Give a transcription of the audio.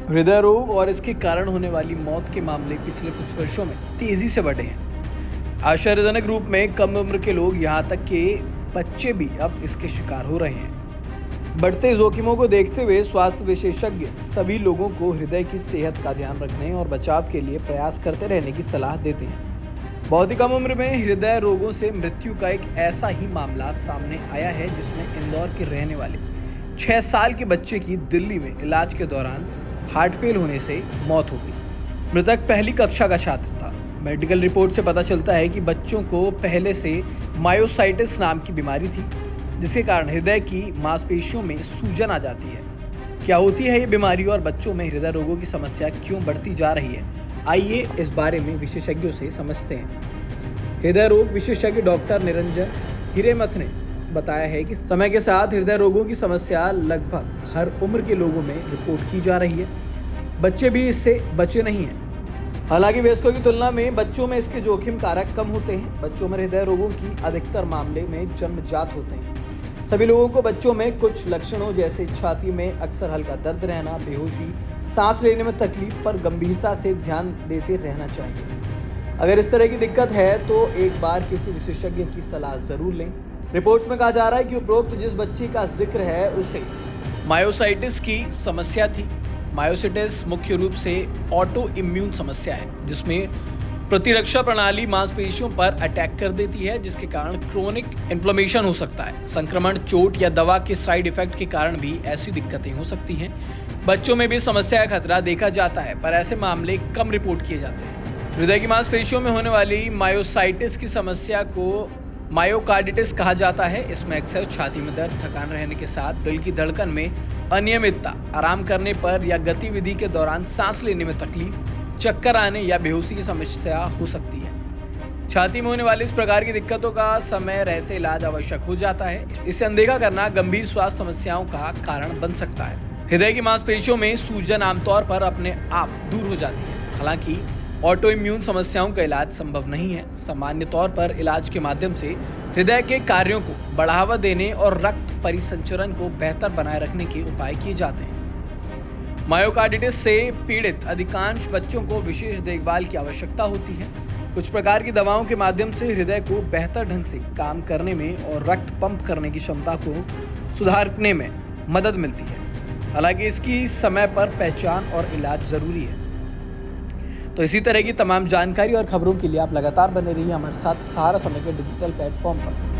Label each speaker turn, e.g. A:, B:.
A: हृदय रोग और इसके कारण होने वाली मौत के मामले पिछले कुछ वर्षों में तेजी से बढ़े हैं। आश्चर्यजनक रूप में कम उम्र के लोग, यहाँ तक कि बच्चे भी अब इसके शिकार हो रहे हैं। बढ़ते जोखिमों को देखते हुए स्वास्थ्य विशेषज्ञ सभी लोगों को हृदय की सेहत का ध्यान रखने और बचाव के लिए प्रयास करते रहने की सलाह देते हैं। बहुत ही कम उम्र में हृदय रोगों से मृत्यु का एक ऐसा ही मामला सामने आया है, जिसमें इंदौर के रहने वाले 6 साल के बच्चे की दिल्ली में इलाज के दौरान हार्ट फेल होने से मौत हो गई। मृतक पहली कक्षा का छात्र था। मेडिकल रिपोर्ट से पता चलता है कि बच्चों को पहले से मायोसाइटिस नाम की बीमारी थी, जिसके कारण हृदय की मांसपेशियों में सूजन आ जाती है। क्या होती है ये बीमारी और बच्चों में हृदय रोगों की समस्या क्यों बढ़ती जा रही है, आइए इस बारे में विशेषज्ञों से समझते हैं। हृदय रोग विशेषज्ञ डॉक्टर निरंजन हिरेमथ ने बताया है कि समय के साथ हृदय रोगों की समस्या लगभग हर उम्र के लोगों में रिपोर्ट की जा रही है। बच्चे भी इससे बचे नहीं हैं। हालांकि वयस्कों की तुलना में बच्चों में इसके जोखिम कारक कम होते हैं। बच्चों में हृदय रोगों की अधिकतर मामले में जन्मजात होते हैं। सभी लोगों को बच्चों में कुछ लक्षणों जैसे छाती में अक्सर हल्का दर्द रहना, बेहोशी, सांस लेने में तकलीफ पर गंभीरता से ध्यान देते रहना चाहिए। अगर इस तरह की दिक्कत है तो एक बार किसी विशेषज्ञ की सलाह जरूर लें। रिपोर्ट्स में कहा जा रहा है कि उपरोक्त जिस बच्चे का जिक्र है उसे मायोसाइटिस की समस्या थी। मायोसाइटिस मुख्य रूप से ऑटो इम्यून समस्या है, जिसमें प्रतिरक्षा प्रणाली मांसपेशियों पर अटैक कर देती है, जिसके कारण क्रोनिक इन्फ्लेमेशन हो सकता है। संक्रमण, चोट या दवा के साइड इफेक्ट के कारण भी ऐसी दिक्कतें हो सकती हैं। बच्चों में भी समस्या का खतरा देखा जाता है, पर ऐसे मामले कम रिपोर्ट किए जाते हैं। हृदय की मांसपेशियों में होने वाली मायोसाइटिस की समस्या को मायोकार्डिटिस कहा जाता है। इसमें अक्सर छाती में दर्द, थकान रहने के साथ दिल की धड़कन में अनियमितता, आराम करने पर या गतिविधि के दौरान सांस लेने में तकलीफ, चक्कर आने या बेहोशी की समस्या हो सकती है। छाती में होने वाली इस प्रकार की दिक्कतों का समय रहते इलाज आवश्यक हो जाता है। इसे अनदेखा करना गंभीर स्वास्थ्य समस्याओं का कारण बन सकता है। हृदय की मांसपेशियों में सूजन आमतौर पर अपने आप दूर हो जाती है। हालांकि ऑटो इम्यून समस्याओं का इलाज संभव नहीं है। सामान्य तौर पर इलाज के माध्यम से हृदय के कार्यों को बढ़ावा देने और रक्त परिसंचरण को बेहतर बनाए रखने के उपाय किए जाते हैं। मायोकार्डिटिस से पीड़ित अधिकांश बच्चों को विशेष देखभाल की आवश्यकता होती है। कुछ प्रकार की दवाओं के माध्यम से हृदय को बेहतर ढंग से काम करने में और रक्त पंप करने की क्षमता को सुधारने में मदद मिलती है। हालांकि इसकी समय पर पहचान और इलाज जरूरी है। तो इसी तरह की तमाम जानकारी और खबरों के लिए आप लगातार बने रहिए हमारे साथ सहारा समय के डिजिटल प्लेटफॉर्म पर।